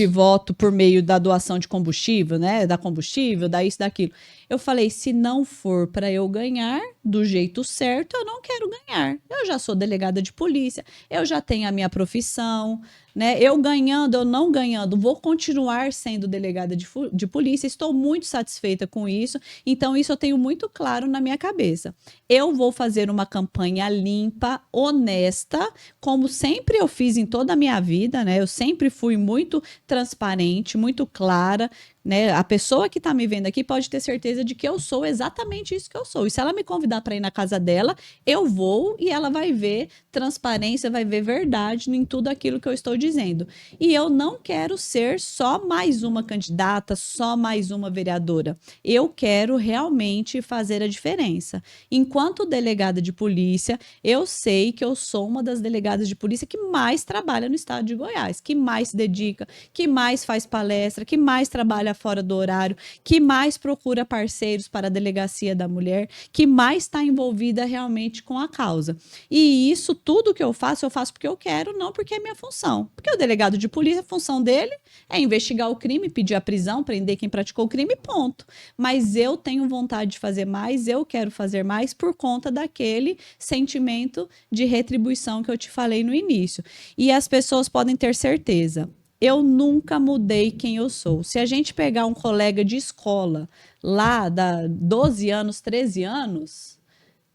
voto por meio da doação de combustível, né? Da combustível, da isso, daquilo. Eu falei: se não for para eu ganhar do jeito certo, eu não quero ganhar. Eu já sou delegada de polícia, eu já tenho a minha profissão, né? Eu ganhando, eu não ganhando, vou continuar sendo delegada de polícia. Estou muito satisfeita com isso. Então, isso eu tenho muito claro na minha cabeça. Eu vou fazer uma campanha limpa, honesta, como sempre eu fiz em toda a minha vida, né? Eu sempre fui muito transparente, muito clara, né? A pessoa que está me vendo aqui pode ter certeza de que eu sou exatamente isso que eu sou. E se ela me convidar para ir na casa dela, eu vou e ela vai ver transparência, vai ver verdade em tudo aquilo que eu estou dizendo. E eu não quero ser só mais uma candidata, só mais uma vereadora. Eu quero realmente fazer a diferença. Enquanto delegada de polícia, eu sei que eu sou uma das delegadas de polícia que mais trabalha no estado de Goiás, que mais se dedica, que mais faz palestra, que mais trabalha fora do horário, que mais procura parceiros para a delegacia da mulher, que mais está envolvida realmente com a causa. E isso tudo que eu faço porque eu quero, não porque é minha função. Porque o delegado de polícia, a função dele é investigar o crime, pedir a prisão, prender quem praticou o crime, ponto. Mas eu tenho vontade de fazer mais, eu quero fazer mais por conta daquele sentimento de retribuição que eu te falei no início. E as pessoas podem ter certeza: eu nunca mudei quem eu sou. Se a gente pegar um colega de escola lá da 12 anos, 13 anos,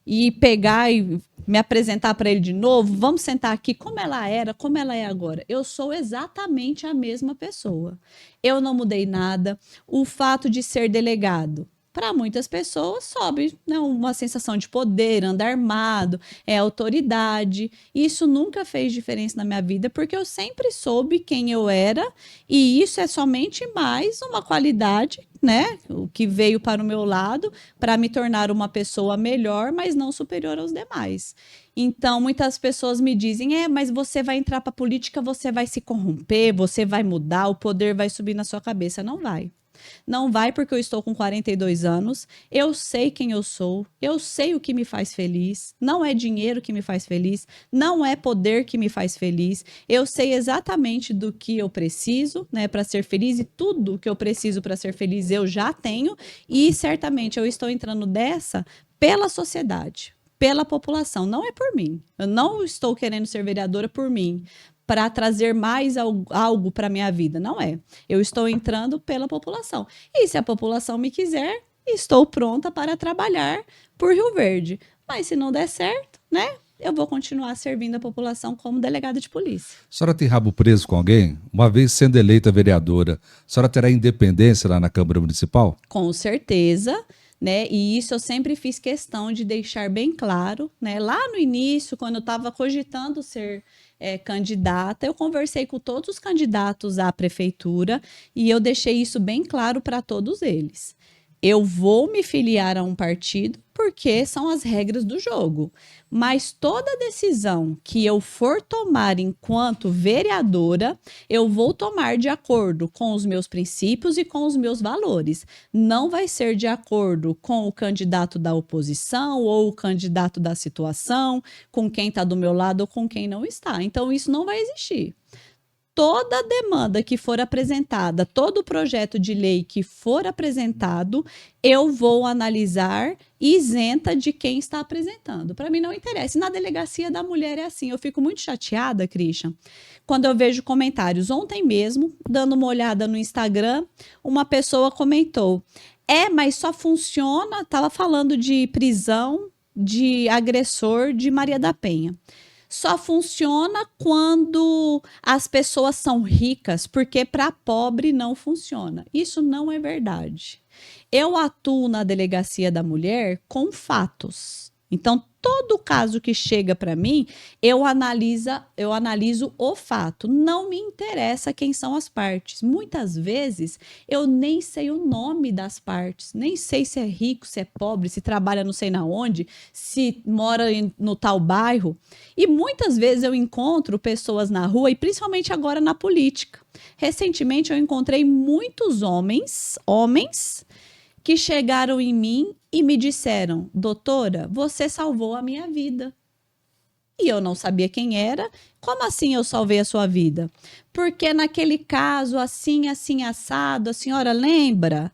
e pegar e me apresentar para ele de novo, vamos sentar aqui como ela era, como ela é agora. Eu sou exatamente a mesma pessoa. Eu não mudei nada. O fato de ser delegado, para muitas pessoas, sobe, né, uma sensação de poder, andar armado, autoridade. Isso nunca fez diferença na minha vida, porque eu sempre soube quem eu era, e isso é somente mais uma qualidade, né, o que veio para o meu lado para me tornar uma pessoa melhor, mas não superior aos demais. Então, muitas pessoas me dizem: mas você vai entrar para a política, você vai se corromper, você vai mudar, o poder vai subir na sua cabeça. Não vai. Não vai, porque eu estou com 42 anos, eu sei quem eu sou, eu sei o que me faz feliz, não é dinheiro que me faz feliz, não é poder que me faz feliz, eu sei exatamente do que eu preciso, né, para ser feliz, e tudo que eu preciso para ser feliz eu já tenho, e certamente eu estou entrando dessa pela sociedade, pela população, não é por mim. Eu não estou querendo ser vereadora por mim, para trazer mais algo para a minha vida. Não é. Eu estou entrando pela população. E se a população me quiser, estou pronta para trabalhar por Rio Verde. Mas se não der certo, né? Eu vou continuar servindo a população como delegada de polícia. A senhora tem rabo preso com alguém? Uma vez sendo eleita vereadora, a senhora terá independência lá na Câmara Municipal? Com certeza. Né? E isso eu sempre fiz questão de deixar bem claro, né? Lá no início, quando eu estava cogitando ser candidata, eu conversei com todos os candidatos à prefeitura e eu deixei isso bem claro para todos eles. Eu vou me filiar a um partido porque são as regras do jogo. Mas toda decisão que eu for tomar enquanto vereadora, eu vou tomar de acordo com os meus princípios e com os meus valores. Não vai ser de acordo com o candidato da oposição ou o candidato da situação, com quem está do meu lado ou com quem não está. Então, isso não vai existir. Toda demanda que for apresentada, todo projeto de lei que for apresentado, eu vou analisar isenta de quem está apresentando. Para mim não interessa. E na delegacia da mulher é assim. Eu fico muito chateada, Christian, quando eu vejo comentários. Ontem mesmo, dando uma olhada no Instagram, uma pessoa comentou: mas só funciona, estava falando de prisão de agressor de Maria da Penha. Só funciona quando as pessoas são ricas, porque para pobre não funciona. Isso não é verdade. Eu atuo na delegacia da mulher com fatos. Então, todo caso que chega para mim, eu analiso o fato. Não me interessa quem são as partes. Muitas vezes, eu nem sei o nome das partes. Nem sei se é rico, se é pobre, se trabalha não sei na onde, se mora no tal bairro. E muitas vezes eu encontro pessoas na rua, e principalmente agora na política. Recentemente, eu encontrei muitos homens que chegaram em mim e me disseram: doutora, você salvou a minha vida. E eu não sabia quem era. Como assim eu salvei a sua vida? Porque naquele caso, assim, assim, assado, a senhora lembra?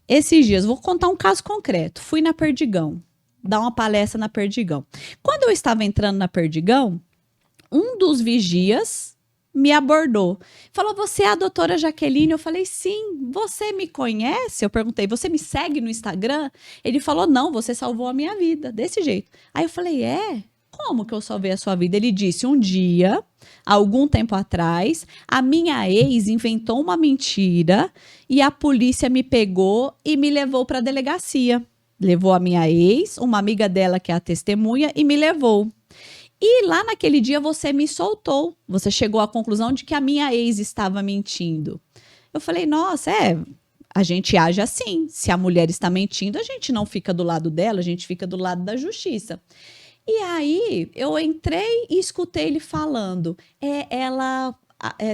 Esses dias, vou contar um caso concreto. Fui na Perdigão, dar uma palestra na Perdigão. Quando eu estava entrando na Perdigão, um dos vigias me abordou. Falou: você é a doutora Jaqueline? Eu falei: sim. Você me conhece? Eu perguntei: você me segue no Instagram? Ele falou: não, você salvou a minha vida. Desse jeito. Aí eu falei: como que eu salvei a sua vida? Ele disse: um dia, algum tempo atrás, a minha ex inventou uma mentira e a polícia me pegou e me levou para a delegacia. Levou a minha ex, uma amiga dela que é a testemunha, e me levou. E lá naquele dia você me soltou. Você chegou à conclusão de que a minha ex estava mentindo. Eu falei: nossa, a gente age assim. Se a mulher está mentindo, a gente não fica do lado dela, a gente fica do lado da justiça. E aí eu entrei e escutei ele falando. Ela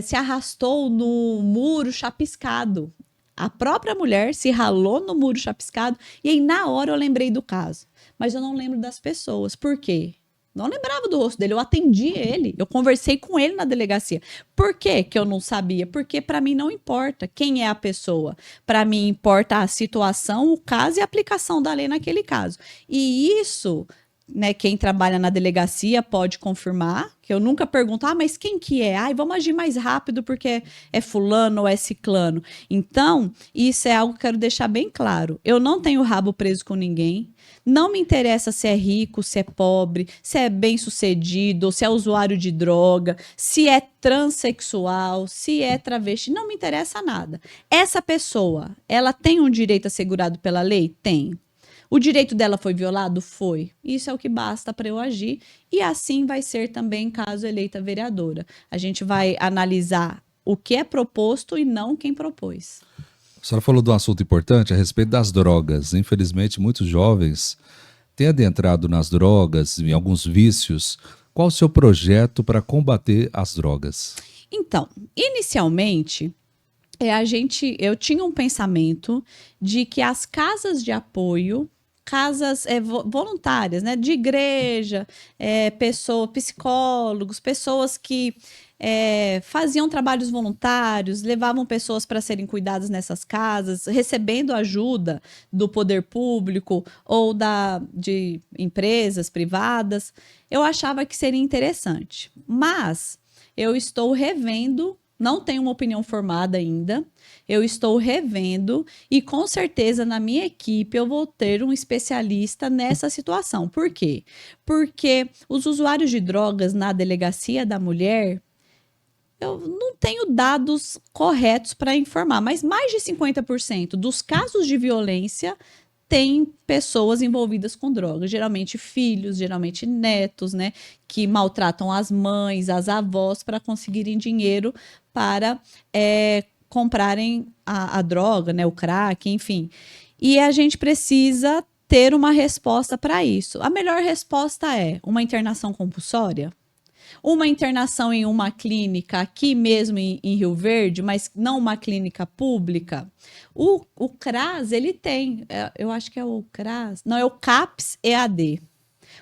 se arrastou no muro chapiscado. A própria mulher se ralou no muro chapiscado. E aí na hora eu lembrei do caso. Mas eu não lembro das pessoas. Por quê? Não lembrava do rosto dele, eu atendi ele, eu conversei com ele na delegacia. Por que que eu não sabia? Porque para mim não importa quem é a pessoa. Para mim importa a situação, o caso e a aplicação da lei naquele caso. E isso, né, quem trabalha na delegacia pode confirmar, que eu nunca pergunto: mas quem que é? Vamos agir mais rápido porque é fulano ou é ciclano. Então, isso é algo que eu quero deixar bem claro. Eu não tenho rabo preso com ninguém. Não me interessa se é rico, se é pobre, se é bem-sucedido, se é usuário de droga, se é transexual, se é travesti. Não me interessa nada. Essa pessoa, ela tem um direito assegurado pela lei? Tem. O direito dela foi violado? Foi. Isso é o que basta para eu agir. E assim vai ser também caso eleita vereadora. A gente vai analisar o que é proposto e não quem propôs. A senhora falou de um assunto importante a respeito das drogas. Infelizmente, muitos jovens têm adentrado nas drogas, em alguns vícios. Qual o seu projeto para combater as drogas? Então, inicialmente, eu tinha um pensamento de que as casas de apoio, casas voluntárias, né, de igreja, psicólogos, pessoas que faziam trabalhos voluntários, levavam pessoas para serem cuidadas nessas casas, recebendo ajuda do poder público ou de empresas privadas. Eu achava que seria interessante, mas eu estou revendo. Não tenho uma opinião formada ainda, eu estou revendo e com certeza na minha equipe eu vou ter um especialista nessa situação. Por quê? Porque os usuários de drogas na delegacia da mulher, eu não tenho dados corretos para informar, mas mais de 50% dos casos de violência tem pessoas envolvidas com drogas, geralmente filhos, geralmente netos, né, que maltratam as mães, as avós para conseguirem dinheiro para comprarem a droga, né, o crack, enfim. E a gente precisa ter uma resposta para isso. A melhor resposta é uma internação compulsória? Uma internação em uma clínica aqui mesmo em Rio Verde, mas não uma clínica pública. O CRAS, ele tem, eu acho que é o CRAS, não, é o CAPS EAD.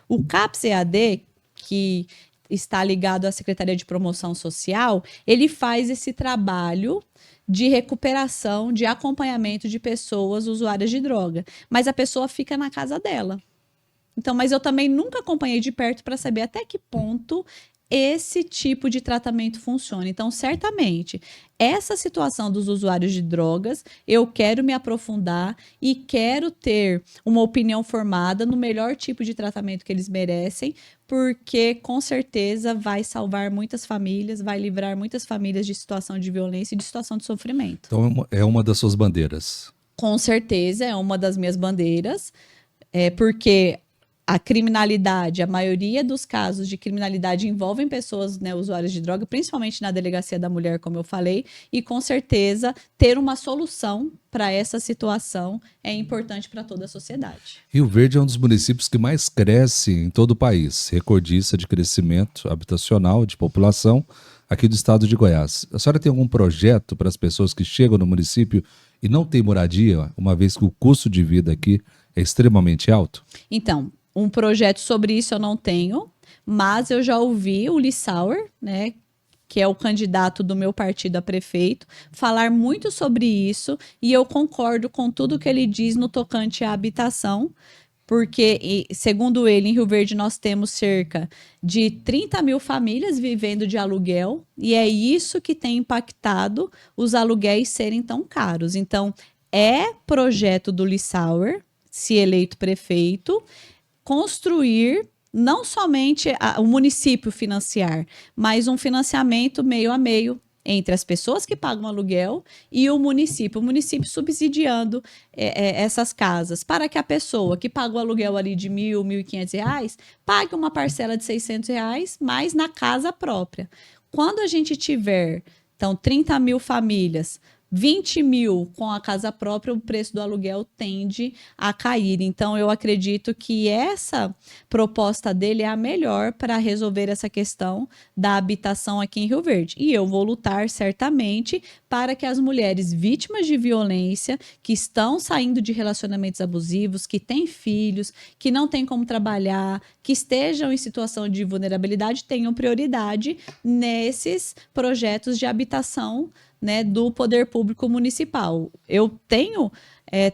O CAPS EAD, que está ligado à Secretaria de Promoção Social, ele faz esse trabalho de recuperação, de acompanhamento de pessoas usuárias de droga. Mas a pessoa fica na casa dela. Então, mas eu também nunca acompanhei de perto para saber até que ponto esse tipo de tratamento funciona. Então, certamente, essa situação dos usuários de drogas, eu quero me aprofundar e quero ter uma opinião formada no melhor tipo de tratamento que eles merecem, porque com certeza vai salvar muitas famílias, vai livrar muitas famílias de situação de violência e de situação de sofrimento. Então é uma das suas bandeiras. Com certeza é uma das minhas bandeiras, porque a criminalidade, a maioria dos casos de criminalidade envolvem pessoas, né, usuárias de droga, principalmente na delegacia da mulher, como eu falei, e com certeza ter uma solução para essa situação é importante para toda a sociedade. Rio Verde é um dos municípios que mais cresce em todo o país, recordista de crescimento habitacional, de população, aqui do estado de Goiás. A senhora tem algum projeto para as pessoas que chegam no município e não têm moradia, uma vez que o custo de vida aqui é extremamente alto? Então, um projeto sobre isso eu não tenho, mas eu já ouvi o Lissauer, né, que é o candidato do meu partido a prefeito, falar muito sobre isso, e eu concordo com tudo que ele diz no tocante à habitação, porque, segundo ele, em Rio Verde nós temos cerca de 30 mil famílias vivendo de aluguel, e é isso que tem impactado os aluguéis serem tão caros. Então, é projeto do Lissauer, se eleito prefeito, construir não somente o município financiar, mas um financiamento meio a meio entre as pessoas que pagam aluguel e o município subsidiando essas casas, para que a pessoa que paga o aluguel ali de R$ 1.000, R$ 1.500, pague uma parcela de R$ 600, mas na casa própria. Quando a gente tiver, então, 30 mil famílias, 20 mil com a casa própria, o preço do aluguel tende a cair. Então, eu acredito que essa proposta dele é a melhor para resolver essa questão da habitação aqui em Rio Verde. E eu vou lutar certamente para que as mulheres vítimas de violência, que estão saindo de relacionamentos abusivos, que têm filhos, que não têm como trabalhar, que estejam em situação de vulnerabilidade, tenham prioridade nesses projetos de habitação, né, do poder público municipal. Eu tenho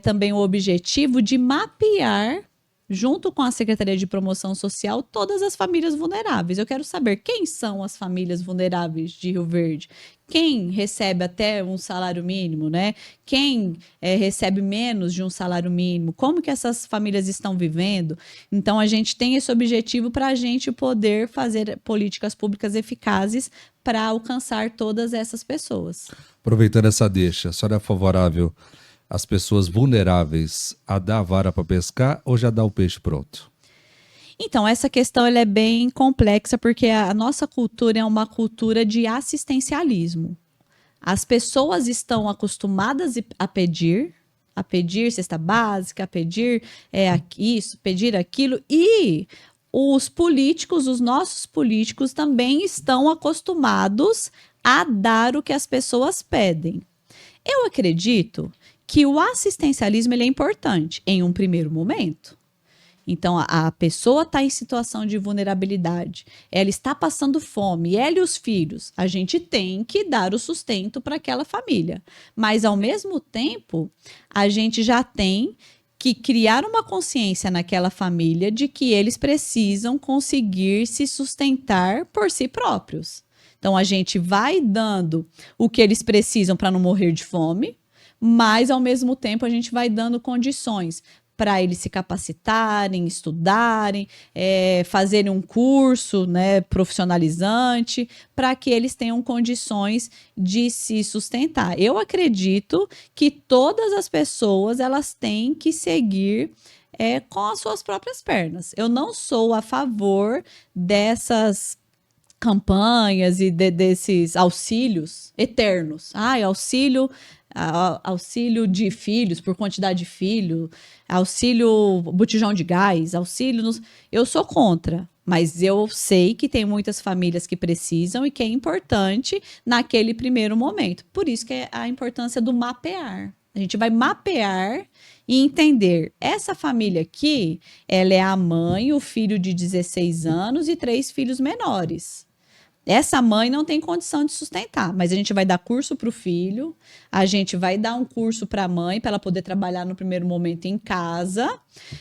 também o objetivo de mapear, junto com a Secretaria de Promoção Social, todas as famílias vulneráveis. Eu quero saber quem são as famílias vulneráveis de Rio Verde. Quem recebe até um salário mínimo, né? Quem recebe menos de um salário mínimo? Como que essas famílias estão vivendo? Então, a gente tem esse objetivo para a gente poder fazer políticas públicas eficazes para alcançar todas essas pessoas. Aproveitando essa deixa, a senhora é favorável às pessoas vulneráveis a dar a vara para pescar ou já dá o peixe pronto? Então, essa questão ela é bem complexa, porque a nossa cultura é uma cultura de assistencialismo. As pessoas estão acostumadas a pedir cesta básica, a pedir isso, pedir aquilo, e os políticos, os nossos políticos também estão acostumados a dar o que as pessoas pedem. Eu acredito que o assistencialismo ele é importante em um primeiro momento. Então, a pessoa está em situação de vulnerabilidade, ela está passando fome, ela e os filhos, a gente tem que dar o sustento para aquela família. Mas, ao mesmo tempo, a gente já tem que criar uma consciência naquela família de que eles precisam conseguir se sustentar por si próprios. Então, a gente vai dando o que eles precisam para não morrer de fome, mas, ao mesmo tempo, a gente vai dando condições para eles se capacitarem, estudarem, fazerem um curso, né, profissionalizante, para que eles tenham condições de se sustentar. Eu acredito que todas as pessoas elas têm que seguir com as suas próprias pernas. Eu não sou a favor dessas campanhas e desses auxílios eternos. Ai, auxílio de filhos, por quantidade de filho, auxílio botijão de gás, eu sou contra, mas eu sei que tem muitas famílias que precisam e que é importante naquele primeiro momento. Por isso que é a importância do mapear. A gente vai mapear e entender, essa família aqui, ela é a mãe, o filho de 16 anos e 3 filhos menores. Essa mãe não tem condição de sustentar, mas a gente vai dar curso para o filho, a gente vai dar um curso para a mãe, para ela poder trabalhar no primeiro momento em casa.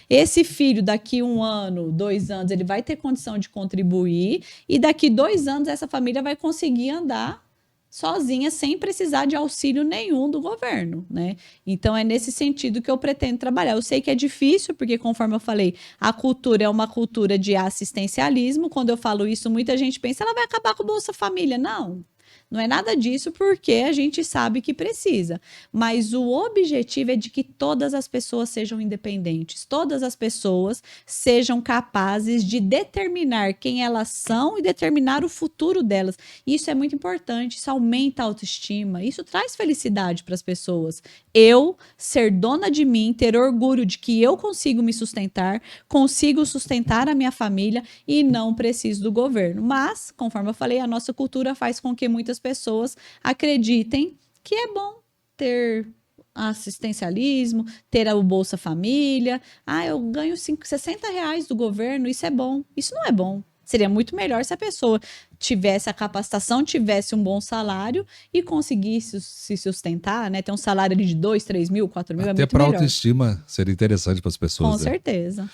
Esse filho, daqui 1 ano, 2 anos, ele vai ter condição de contribuir, e daqui 2 anos essa família vai conseguir andar sozinha, sem precisar de auxílio nenhum do governo, né? Então é nesse sentido que eu pretendo trabalhar. Eu sei que é difícil, porque conforme eu falei, a cultura é uma cultura de assistencialismo. Quando eu falo isso, muita gente pensa, ela vai acabar com o Bolsa Família. Não, não é nada disso, porque a gente sabe que precisa. Mas o objetivo é de que todas as pessoas sejam independentes, todas as pessoas sejam capazes de determinar quem elas são e determinar o futuro delas. Isso é muito importante, isso aumenta a autoestima, isso traz felicidade para as pessoas. Eu ser dona de mim, ter orgulho de que eu consigo me sustentar, consigo sustentar a minha família e não preciso do governo. Mas, conforme eu falei, a nossa cultura faz com que muitas pessoas acreditem que é bom ter assistencialismo, ter o Bolsa Família. Ah, eu ganho 60 reais do governo, isso é bom. Isso não é bom. Seria muito melhor se a pessoa tivesse a capacitação, tivesse um bom salário e conseguisse se sustentar, né? Ter um salário ali de 2, 3 mil, 4 mil é Até muito para melhor. autoestima seria interessante para as pessoas. Com né? certeza.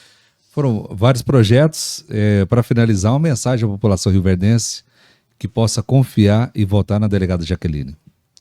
Foram vários projetos. Para finalizar, uma mensagem à população rioverdense que possa confiar e votar na delegada Jaqueline.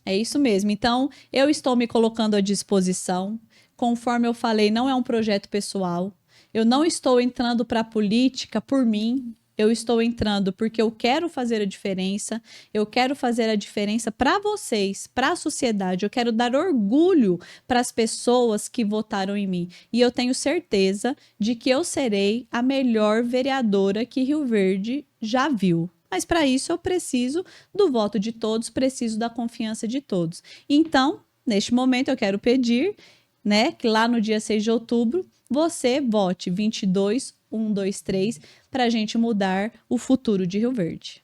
É isso mesmo. Então, eu estou me colocando à disposição. Conforme eu falei, não é um projeto pessoal. Eu não estou entrando para a política por mim. Eu estou entrando porque eu quero fazer a diferença. Eu quero fazer a diferença para vocês, para a sociedade. Eu quero dar orgulho para as pessoas que votaram em mim. E eu tenho certeza de que eu serei a melhor vereadora que Rio Verde já viu. Mas para isso eu preciso do voto de todos, preciso da confiança de todos. Então, neste momento eu quero pedir, né, que lá no dia 6 de outubro você vote 22123 para a gente mudar o futuro de Rio Verde.